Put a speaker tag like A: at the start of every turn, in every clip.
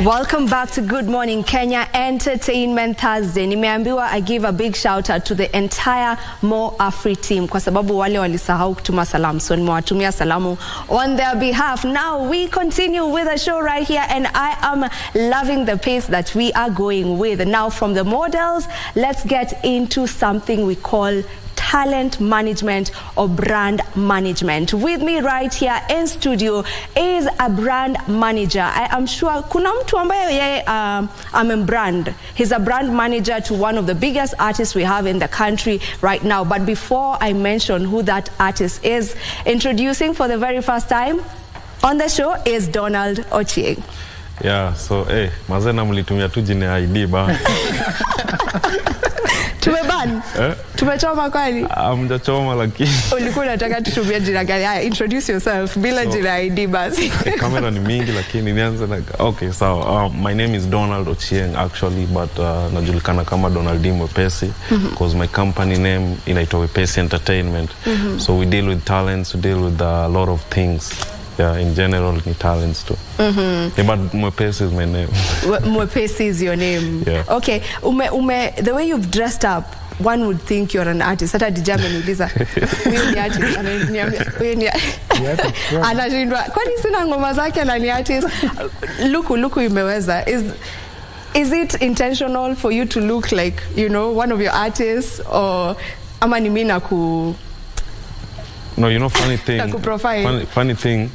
A: Welcome back to Good Morning Kenya Entertainment Thursday. Nimeambiwa I give a big shout out to the entire Mo Afri team kwa sababu wale walisahau kutuma salamu, so nimewatumia salamu on their behalf. Now we continue with the show right here, and I am loving the pace that we are going with. Now from the models, let's get into something we call talent management or brand management. With me right here in studio is a brand manager. I am sure kuna mtu ambaye yeye amembrand. He's a brand manager to one of the biggest artists we have in the country right now. But before I mention who that artist is, introducing for the very first time on the show is Donald Ochieng.
B: Yeah, so mazena mlitumia tu jina ID ba.
A: Tumeban? Tumechoma kwani?
B: Mjachoma lakini.
A: Ulikuwa unataka tutumie jina gani? Introduce yourself bila jina ID basi.
B: Kamera ni mingi lakini nianze na okay, so my name is Donald Ochieng actually, but najulikana kama Donald Mwepesi because my company name inaitwa Wepesi Entertainment. So we deal with talents, we deal with a lot of things. Yeah, in general, ni talents too. Yeah, but Mwepesi is my name.
A: Mwepesi is your name.
B: Yeah.
A: Okay, the way you've dressed up, one would think you're an artist. Hata DJ ameniuliza, huyu ni artist? Huyu ni anashindwa. Kwani sina ngoma zake na ni artist? Luku imeweza. Is it intentional for you to look like, you know, one of your artists, or ama ni mimi naku?
B: No, you know, funny thing.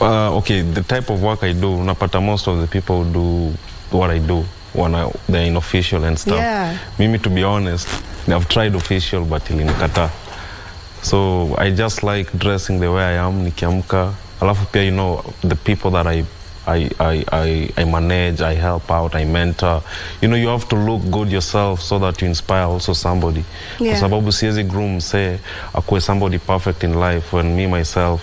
B: Okay, the type of work I do, unapata most of the people do what I do when they're in official and stuff.
A: Yeah.
B: Mimi, to be honest, I've tried official but ilinikata. So I just like dressing the way I am, nikiamka. Alafu pia, you know, the people that I manage, I help out, I mentor. You know, you have to look good yourself so that you inspire also somebody.
A: Yeah.
B: Kwa sababu siwezi groom say akue somebody perfect in life when me myself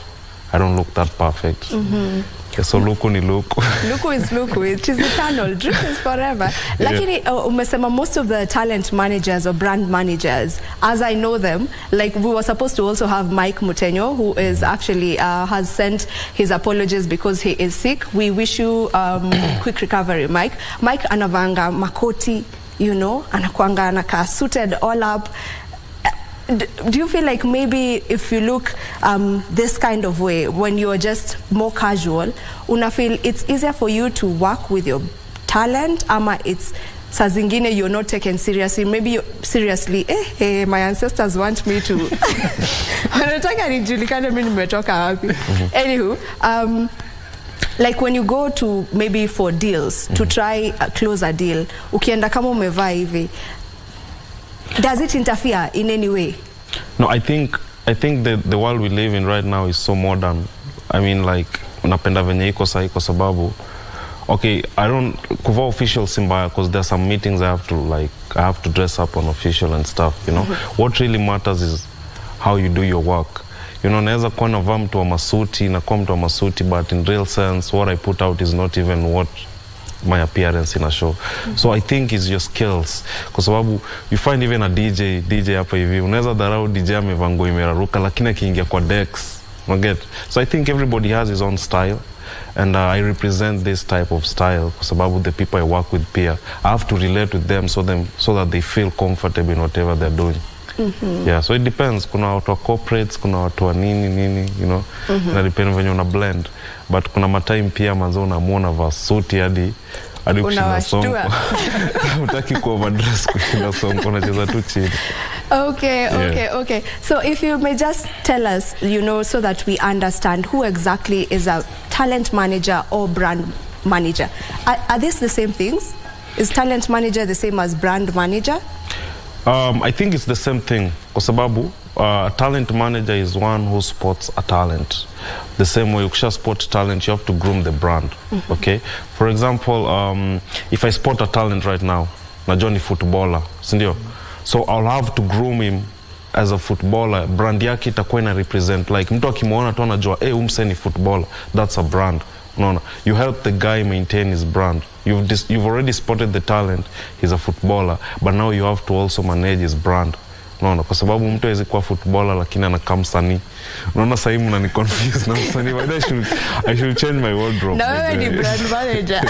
B: I don't look that perfect. Okay, so Luku ni Luku. Luku
A: is Luku. It is eternal. Dream is forever. Lakini umesema most of the talent managers or brand managers, as I know them, like we were supposed to also have Mike Mutenyo, who is actually has sent his apologies because he is sick. We wish you quick recovery, Mike. Mike anavanga makoti, you know, anakuanga anaka suited all up. Do you feel like maybe if you look this kind of way, when you're just more casual, una feel it's easier for you to work with your talent, ama it's saa zingine you're not taken seriously? Maybe seriously, my ancestors want me to wanataka nijulikane mimi nimetoka wapi. Anywho, like when you go to maybe for deals to try close a deal, ukienda kama umevaa hivi, does it interfere in any way?
B: No, I think the world we live in right now is so modern. I mean, like, napenda venye iko sahi kwa sababu, okay, I don't kuvaa official simbaya because there are some meetings I have to dress up on official and stuff, you know. What really matters is how you do your work. You know, naweza kuwa navaa mtu wa masuti, nakuwa mtu wa masuti, but in real sense, what I put out is not even what my appearance in a show. So I think it's your skills. Kwa sababu you find even a DJ hapa hivi, unaweza dharau DJ amevaa nguo imeraruka lakini akiingia kwa decks, get. So I think everybody has his own style, and I represent this type of style kwa sababu the people I work with pia, I have to relate with them so that they feel comfortable in whatever they're doing. Yeah, so it depends. Kuna watu wa corporates, kuna watu wa nini, you know. Na depend venye una blend. But kuna matime pia manzo unamuona va suti hadi kushinda songo. Utaki ku overdress kushinda songo, unacheza tu chini.
A: Okay. So if you may just tell us, you know, so that we understand who exactly is a talent manager or brand manager. Are these the same things? Is talent manager the same as brand manager?
B: I think it's the same thing. Kwa sababu a talent manager is one who spots a talent. The same way ukisha spot talent, you have to groom the brand. Okay? For example, if I spot a talent right now, najua ni footballer, sindio? So I'll have to groom him as a footballer. Brand yake itakuwa ina represent, like mtu akimuona tu anajua, umse ni footballer. That's a brand. No. You help the guy maintain his brand. You've already spotted the talent. He's a footballer, but now you have to also manage his brand. unaona, kwa sababu mtu hawezi kuwa footballer lakini anakaa msanii. Unaona sasa hivi mnani confuse na msanii. I should change my wardrobe.
A: Na wewe ni brand manager.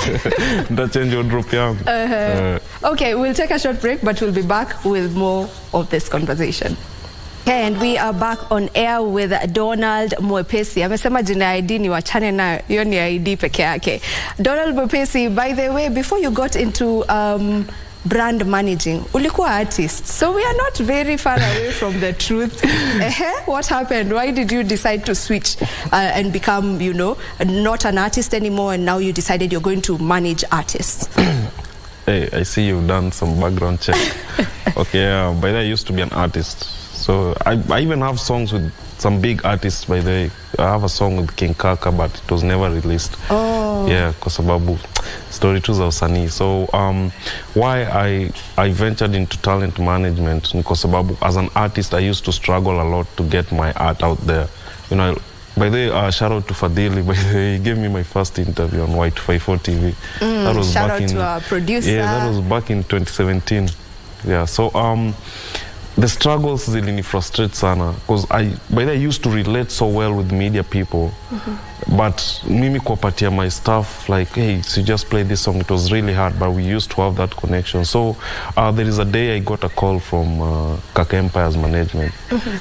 B: Nita change wardrobe yangu.
A: Okay, we'll take a short break, but we'll be back with more of this conversation. Okay, and we are back on air with Donald Mwepesi. Amesema jina ID ni wachane na hiyo ni ID peke yake. Donald Mwepesi, by the way, before you got into brand managing, ulikuwa artist. So we are not very far away from the truth. What happened? Why did you decide to switch and become, you know, not an artist anymore, and now you decided you're going to manage artists?
B: Hey, I see you've done some background check. Okay, by the way, I used to be an artist. So I even have songs with some big artists, by the way. I have a song with King Kaka, but it was never released.
A: Oh.
B: Yeah, kwa sababu story tu za usanii. So why I ventured into talent management ni kwa sababu as an artist I used to struggle a lot to get my art out there. You know, by the way, shout out to Fadili. By the way, he gave me my first interview on Y254 TV. That was
A: shout
B: back
A: out to our producer.
B: Yeah, that was back in 2017. Yeah, so the struggles zilini frustrate sana because by the way, I used to relate so well with media people. But mimi kuwapatia my stuff like, hey, so you just play this song, it was really hard, but we used to have that connection. So there is a day I got a call from Kaka Empire's management.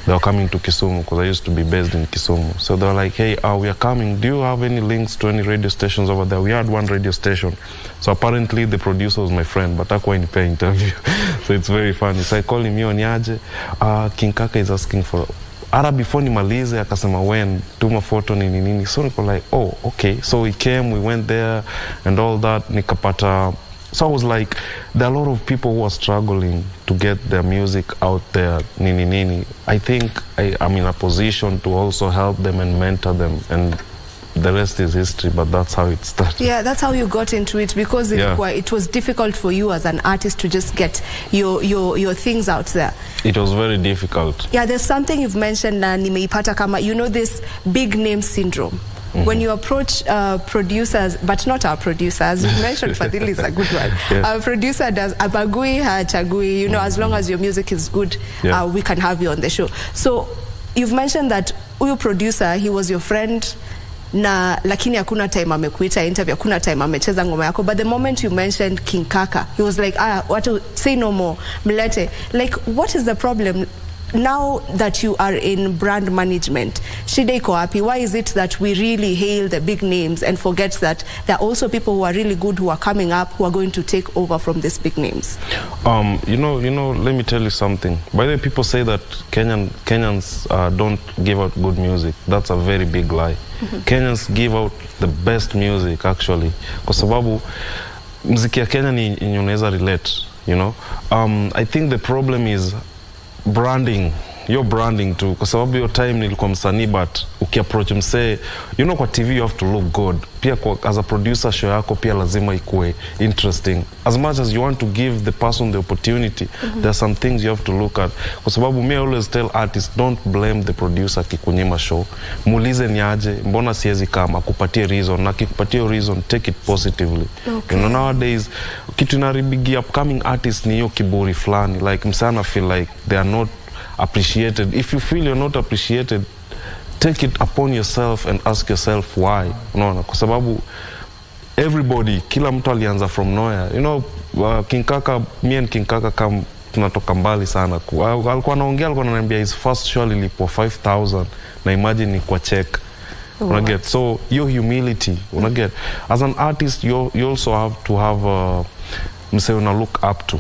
B: They were coming to Kisumu because I used to be based in Kisumu. So they were like, hey, we are coming. Do you have any links to any radio stations over there? We had one radio station. So apparently the producer was my friend, but I couldn't pay interview. So it's very funny. So I called him, niaje, King Kaka is asking for... Ara before nimalize akasema when tuma photo nini. So niko like, oh, okay. So we came, we went there and all that, nikapata. So I was like, there are a lot of people who are struggling to get their music out there, nini. I think I'm in a position to also help them and mentor them, and the rest is history, but that's how it started.
A: Yeah, that's how you got into it, because it was difficult for you as an artist to just get your things out there.
B: It was very difficult.
A: Yeah, there's something you've mentioned, nimeipata kama, you know, this big name syndrome. When you approach producers, but not our producers, you mentioned Fadili is a good one.
B: Yes.
A: Our producer does abagui hachagui, you know, as long as your music is good, we can have you on the show. So you've mentioned that uyu producer, he was your friend, na lakini hakuna time amekuita interview, hakuna time amecheza ngoma yako, but the moment you mentioned King Kaka, he was like, what to say no more, mlete. Like, what is the problem now that you are in brand management? Shida iko wapi? Why is it that we really hail the big names and forget that there are also people who are really good, who are coming up, who are going to take over from these big names?
B: You know, let me tell you something. By the way, people say that Kenyans don't give out good music. That's a very big lie. Kenyans give out the best music, actually. Kwa sababu muziki ya Kenya ni unaweza relate, you know. I think the problem is branding. Your branding too, kwa sababu your time nilikuwa msanii, but ukiapproach msee, you know, kwa TV you have to look good. Pia as a producer, show yako pia lazima ikuwe interesting. As much as you want to give the person the opportunity, there are some things you have to look at. Kwa sababu me always tell artists, don't blame the producer kikunyima show. Muulize niaje, mbona siwezi kama, kupatie reason, na kikupatie reason, take it positively.
A: Okay.
B: You know, nowadays, kitu inaribigia upcoming artists ni hiyo kiburi flani. Like msana feel like they are not appreciated. If you feel you're not appreciated, take it upon yourself and ask yourself why. No, kwa sababu everybody, kila mtu alianza from nowhere. You know, King Kaka, me and King Kaka tunatoka mbali sana. Alikuwa anaongea, alikuwa ananiambia his first show ilipwa 5,000 na imagine ni kwa check. Unaget? So your humility, unaget? As an artist, you also have to have mse una look up to.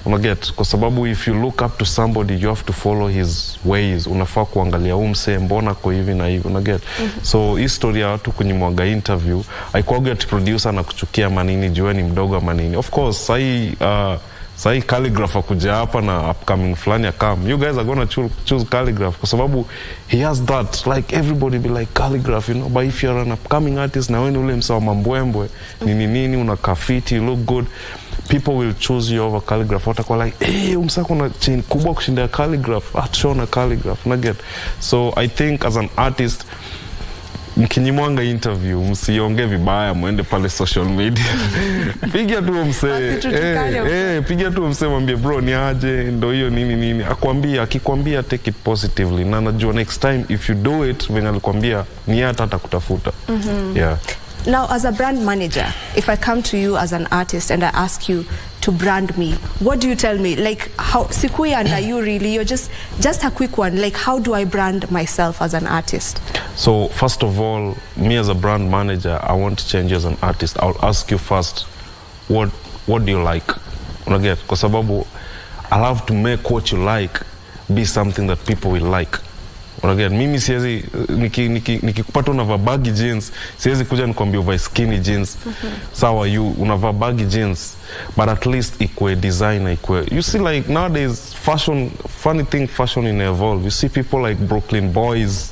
B: Unaget? Kwa sababu if you look up to somebody, you have to follow his ways. Unafaa kuangalia umse mbona kwa hivi na hivi, unaget? So history ya watu kunyimwaga interview, haikuwaga ati producer na kuchukia manini, jua ni mdogo manini. Of course, sahi calligrapher kuja hapa na upcoming flani akam. You guys are gonna choose calligraph kwa sababu he has that, like everybody be like calligraph, you know. But if you're an upcoming artist na wewe ule msawa mambwembwe, nini unakafiti, you look good, people will choose you over calligraph. Watakuwa like, hey, umsako na chain kubwa kushinda calligraph, atshona calligraph, unaget? So I think as an artist, mkinyimwanga interview msionge vibaya, muende pale social media. Pigia tu msee, pigia tu msee, mwambie bro ni aje, ndo hiyo nini. Akikwambia take it positively. Na najua next time if you do it venye alikwambia ni hata kutafuta. Yeah.
A: Now, as a brand manager, if I come to you as an artist and I ask you to brand me, what do you tell me? Like, how, Sikuya, and you really, you're just a quick one. Like, how do I brand myself as an artist?
B: So, first of all, me as a brand manager, I want to change as an artist. I'll ask you first, what do you like? Kwa sababu, I'll have to make what you like be something that people will like. Mimi siwezi nikikupata unavaa baggy jeans, siwezi kuja nikwambia uvae skinny jeans. Sawa, you unavaa baggy jeans, but at least ikwe designer, ikwe. You see, like nowadays fashion, funny thing, fashion in evolve. You see people like Brooklyn boys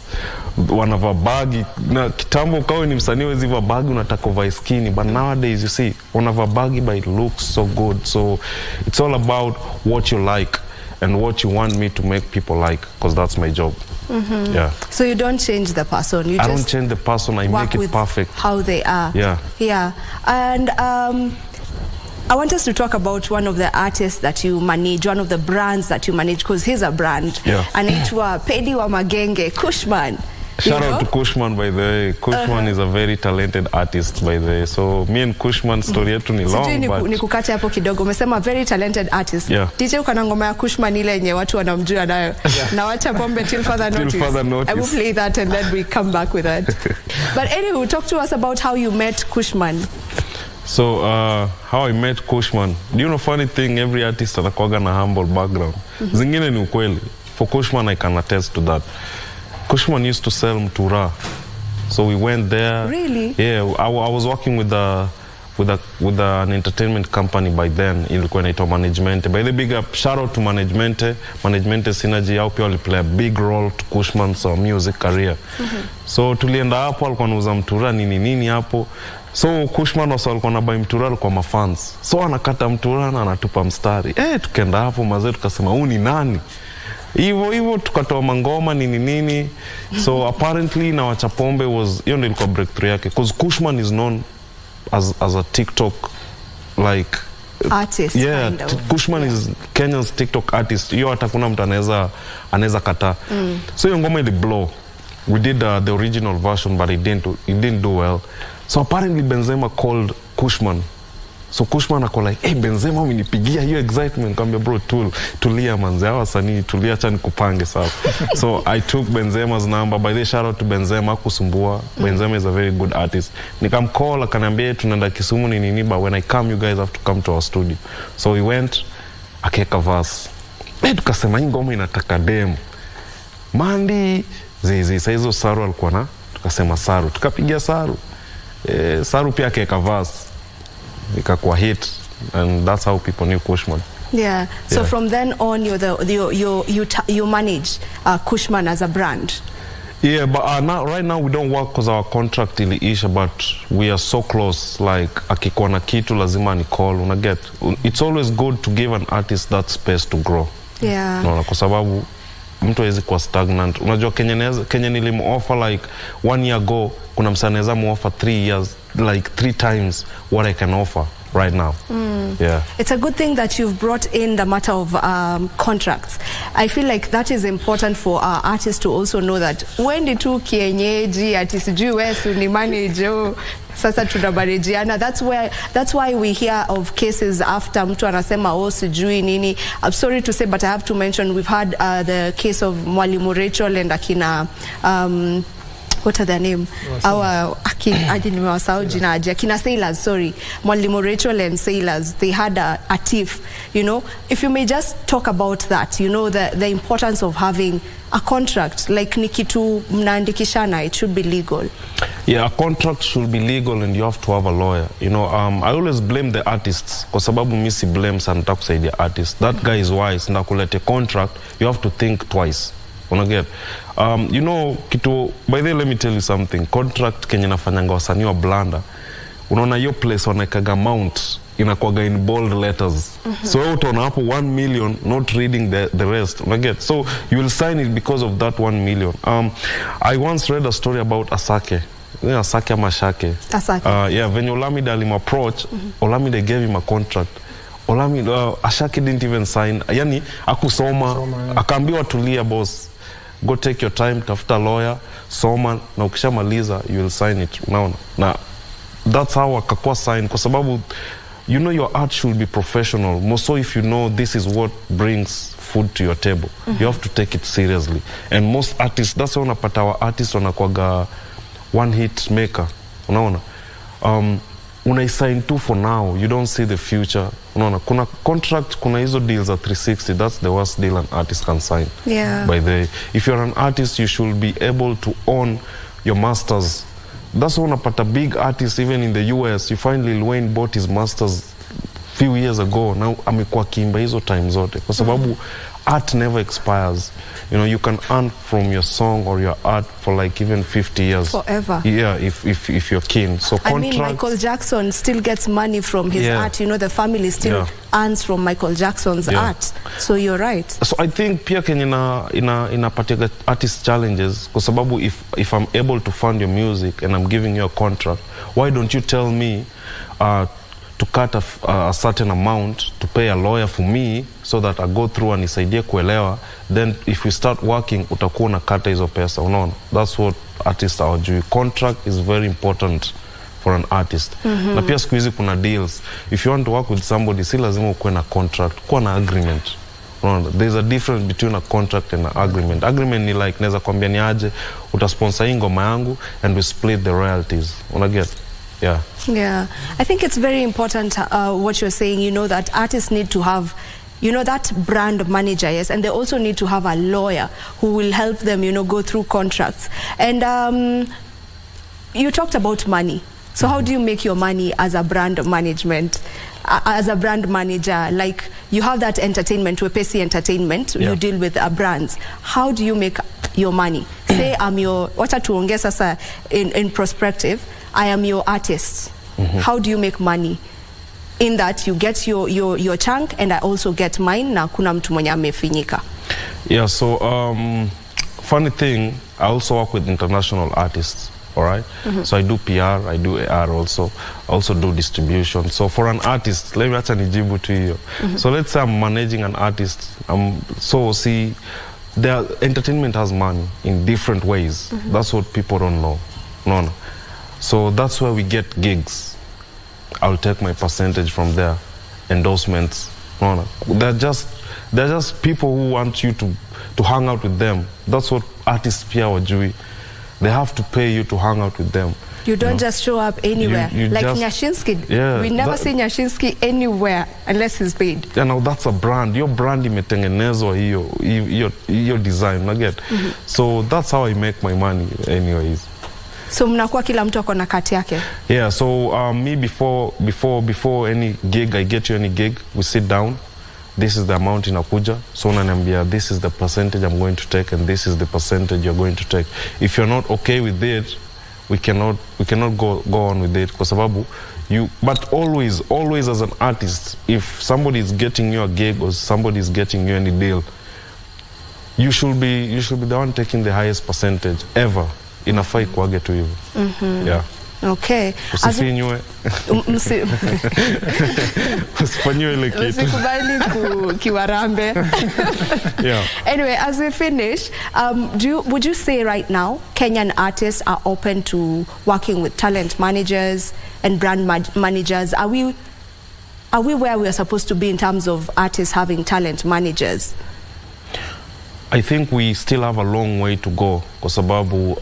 B: wanavaa baggy. Na kitambo kawe ni msanii wezi vaa baggy unataka uvae skinny, but nowadays you see unavaa baggy but it looks so good. So it's all about what you like and what you want me to make people like, because that's my job. Yeah.
A: So you don't change the person. I
B: don't change the person. I make it perfect.
A: How they are.
B: Yeah.
A: Yeah. And I want us to talk about one of the artists that you manage, one of the brands that you manage, because he's a brand.
B: Yeah.
A: Anaitwa Pedi wa Magenge, Kushman.
B: Shout out to Kushman, by the way. Kushman is a very talented artist, by the way. So me and Kushman story yetu ni long, but
A: nikukate hapo kidogo. Umesema very talented artist.
B: Yeah.
A: DJ ukana ngoma ya Kushman ile yenye watu wanamjua nayo. Na wacha pombe till further notice.
B: Till further notice.
A: I will play that and then we come back with that. But anyway, talk to us about how you met Kushman.
B: So, how I met Kushman. Do you know funny thing, every artist anakuwaga na humble background. Zingine ni ukweli. For Kushman, I can attest to that. Kushman used to sell mtura, so we went there.
A: Really?
B: Yeah, I was working with an entertainment company by then. Ilikuwa inaitwa Management. By the big up, shout out to Management Synergy. Au pia play a big role to Kushman's music career. So tulienda hapo, alikuwa anauza mtura nini hapo. So Kushman also alikuwa anabuy mtura kwa mafans. So anakata mtura na anatupa mstari. Tukaenda hapo mazee, tukasema huyu ni nani? Hivyo tukatoa mangoma nini. So apparently na Wachapombe was, hiyo ndio ilikuwa breakthrough yake, because Kushman is known as a TikTok like
A: artist.
B: Yeah, Kushman is Kenya's TikTok artist. Hiyo hata kuna mtu anaweza kata. So hiyo ngoma ili blow. We did the original version, but it didn't do well. So apparently Benzema called Kushman. So Kushman ako like, hey Benzema umenipigia hiyo excitement. Kambia bro, tulia manze, hawa wasanii tulia, acha nikupange sawa. So I took Benzema's number. By the way, shout out to Benzema, kusumbua. Benzema is a very good artist. Nikamcall, akaniambia tunaenda Kisumu nini, but when I come you guys have to come to our studio. So we went, akeka verse. Tukasema hii ngoma inataka demo. Mandi, sasa hizo Saru alikuwa na, tukasema Saru. Tukapigia Saru. Saru pia akeka verse. Ikakuwa hit, and that's how people knew Kushman.
A: Yeah. So from then on, you manage Kushman as a brand.
B: Yeah, but right now we don't work because our contract iliisha, but we are so close. Like akikuwa na kitu lazima ni call. Unaget? It's always good to give an artist that space to grow.
A: Yeah.
B: No, kwa sababu mtu hawezi kuwa stagnant. Unajua Kenya nilimu offer like 1 year ago, kuna msaneza mu offer 3 years, like 3 times what I can offer right now. Yeah.
A: It's a good thing that you've brought in the matter of contracts. I feel like that is important for our artists to also know that when the two kienyeji atisijui wesu ni manager sasa tunabarijiana. That's why we hear of cases after mtu anasema sijui nini. I'm sorry to say, but I have to mention we've had the case of Mwalimu Rachel and akina what are their name? I didn't know Akina Sailors, sorry. Mwalimu Rachel and Sailors, they had a thief, you know. If you may just talk about that, you know, the importance of having a contract, like Nikitu mnaandikishana, it should be legal.
B: Yeah, a contract should be legal and you have to have a lawyer. You know, I always blame the artists, kwa sababu misi blames and talk say the artist. That guy is wise, ndakulete contract, you have to think twice. Unaget? You know, by the way, let me tell you something. Contract kenye nafanyanga wasanii wa blanda. Unaona hiyo place wanakaga amount inakuwaga in bold letters. So utaona hapo 1 million, not reading the rest. Unaget? So you will sign it because of that 1 million. I once read a story about Asake. Asake ama Shake.
A: Asake.
B: Yeah, when Olamide alim approach, Olamide gave him a contract. Olamide, Ashake didn't even sign. Yani, akusoma, akaambiwa tulia boss. Go take your time, tafuta lawyer, soma, na ukishamaliza, you will sign it. Unaona? Na that's how akakuwa sign. Kwa sababu, you know your art should be professional. More so if you know this is what brings food to your table. You have to take it seriously. And most artists, that's why unapata our artists wanakuwaga one hit maker. Unaona? Unaisign tu for now. You don't see the future. Unaona? Kuna contract, kuna hizo deals at 360. That's the worst deal an artist can sign.
A: Yeah.
B: By the way, if you're an artist, you should be able to own your masters. That's why unapata big artists, even in the US. You find Lil Wayne bought his masters few years ago. Now amekuwa kiimba hizo time zote. Kwa sababu art never expires. You know, you can earn from your song or your art for like even 50 years.
A: Forever.
B: Yeah, if you're keen. So
A: I mean, Michael Jackson still gets money from his art. You know, the family still earns from Michael Jackson's art. So you're right. So
B: I think pia Kenya inapatia artist challenges. Kwa sababu if I'm able to fund your music and I'm giving you a contract, why don't you tell me to cut a certain amount to pay a lawyer for me so that I go through and nisaidie kuelewa, then if we start working utakuwa unakata hizo pesa, unaona? That's what artists are doing. Contract is very important for an artist. Na pia siku hizi kuna deals. If you want to work with somebody, si lazima ukuwe na contract, kuwa na agreement. Unaona? There's a difference between a contract and an agreement. Agreement ni like naweza kwambia ni aje utasponsor hii ngoma yangu and we split the royalties. Unaget? Yeah.
A: Yeah. I think it's very important what you're saying, you know, that artists need to have, you know, that brand manager, yes, and they also need to have a lawyer who will help them, you know, go through contracts. And you talked about money. So how do you make your money as a brand management, as a brand manager? Like you have that entertainment, Wepesi entertainment, you deal with brands. How do you make your money? Say I'm your, wacha tuongea sasa in perspective, I am your artist. How do you make money? In that you get your chunk and I also get mine, na kuna mtu mwenye amefinyika.
B: Yeah, so funny thing, I also work with international artists, all right? So I do PR, I do AR also. I also do distribution. So for an artist, let me acha nijibu to you. So let's say I'm managing an artist. So see, entertainment has money in different ways. That's what people don't know. No. So that's where we get gigs. I'll take my percentage from there. Endorsements. No. They're just people who want you to hang out with them. That's what artists pia wajui. They have to pay you to hang out with them.
A: You don't just show up anywhere.
B: You
A: like
B: just,
A: Nyashinsky.
B: Yeah,
A: we never see Nyashinsky anywhere unless he's paid.
B: Yeah, now that's a brand. Your brand imetengenezwa hiyo design, I get. So that's how I make my money anyways.
A: So mnakuwa kila mtu akona kati yake?
B: Yeah, so me before any gig, I get you any gig, we sit down. This is the amount inakuja. So unaniambia, this is the percentage I'm going to take and this is the percentage you're going to take. If you're not okay with it, we cannot go on with it. Kwa sababu but always as an artist, if somebody is getting you a gig or somebody is getting you any deal, you should be the one taking the highest percentage ever. Inafaa ikuage tu hivyo. Yeah.
A: Okay.
B: Usifinywe. Usifanyiwe ile kitu.
A: Usikubali kiwarambe.
B: Yeah.
A: Anyway, as we finish, would you say right now Kenyan artists are open to working with talent managers and brand managers? Are we where we are supposed to be in terms of artists having talent managers?
B: I think we still have a long way to go kwa sababu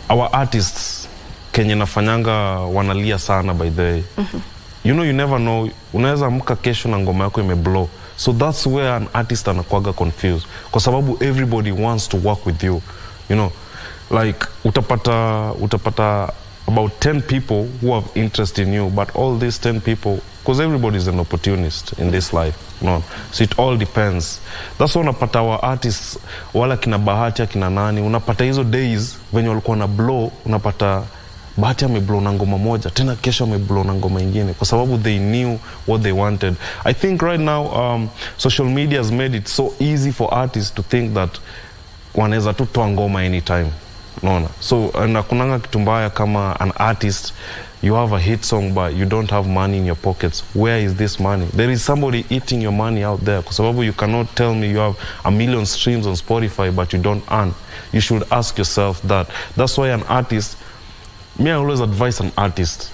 B: our artists Kenya nafanyanga wanalia sana by the way. You know, you never know, unaweza amka kesho na ngoma yako imeblow. So that's where an artist anakuwaga confused kwa sababu everybody wants to work with you. You know, like utapata about 10 people who have interest in you, but all these 10 people, because everybody is an opportunist in this life, no? So it all depends. That's why unapata our artists, wala kina Bahati kina nani, unapata hizo days when walikuwa na blow, unapata Bahati ameblow na ngoma moja, tena kesho ameblow na ngoma ingine, kwa sababu they knew what they wanted. I think right now social media has made it so easy for artists to think that wanaweza tu toa ngoma anytime. Unaona? So na kunanga kitu mbaya kama an artist, you have a hit song but you don't have money in your pockets. Where is this money? There is somebody eating your money out there. Kwa sababu you cannot tell me you have 1 million streams on Spotify but you don't earn. You should ask yourself that. That's why an artist, me I always advise an artist,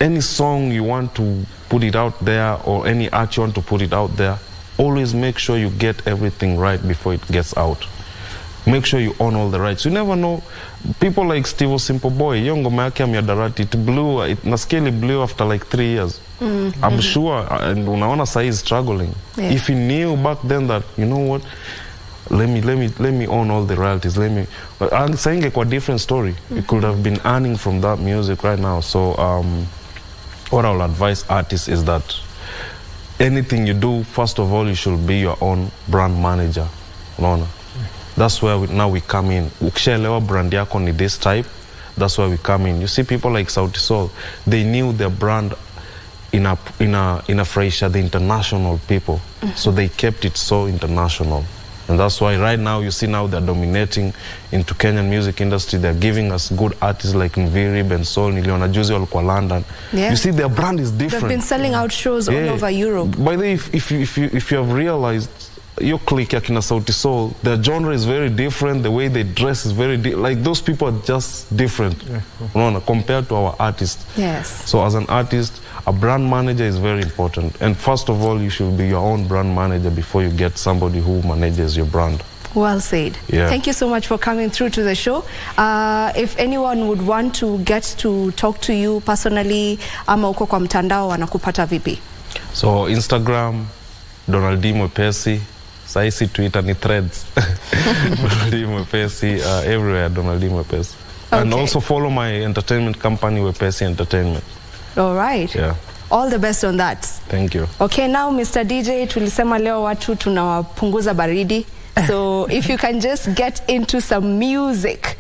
B: any song you want to put it out there or any art you want to put it out there, always make sure you get everything right before it gets out. Make sure you own all the rights. You never know. People like Steve Simple Boy, ngoma yake miadarati, it blew, nasikia it blew after like 3 years. I'm sure, and unaona sahi is struggling. Yeah. If he knew back then that, you know what, let me own all the royalties. And saying a different story. You could have been earning from that music right now. So what I'll advise artists is that anything you do, first of all, you should be your own brand manager. Unaona? That's where now we come in. Ukishelewa brand yako ni this type, that's where we come in. You see people like Sauti Sol, they knew their brand inafurahisha the international people. So they kept it so international. And that's why right now you see now they're dominating into Kenyan music industry. They're giving us good artists like Nviri, Ben Sol, Niliona Juzi walikuwa London. Yeah. You see their brand is different.
A: They've been selling out shows all over Europe.
B: By the way, if you have realized, your clique yakina Sauti Sol, their genre is very different, the way they dress is very like those people are just different compared to our artists.
A: Yes.
B: So as an artist, a brand manager is very important, and first of all you should be your own brand manager before you get somebody who manages your brand.
A: Well said. Yeah. Thank you so much for coming through to the show. If anyone would want to get to talk to you personally, ama uko kwa mtandao wanakupata vipi? So Instagram, Mwepesi. Saisi Twitter ni threads. Mwepesi, everywhere Mwepesi. Okay. And also follow my entertainment company, Wepesi Entertainment. All right.
B: Yeah.
A: All the best on that.
B: Thank you.
A: Okay, now Mr. DJ, tulisema leo watu tunawapunguza baridi. So if you can just get into some music.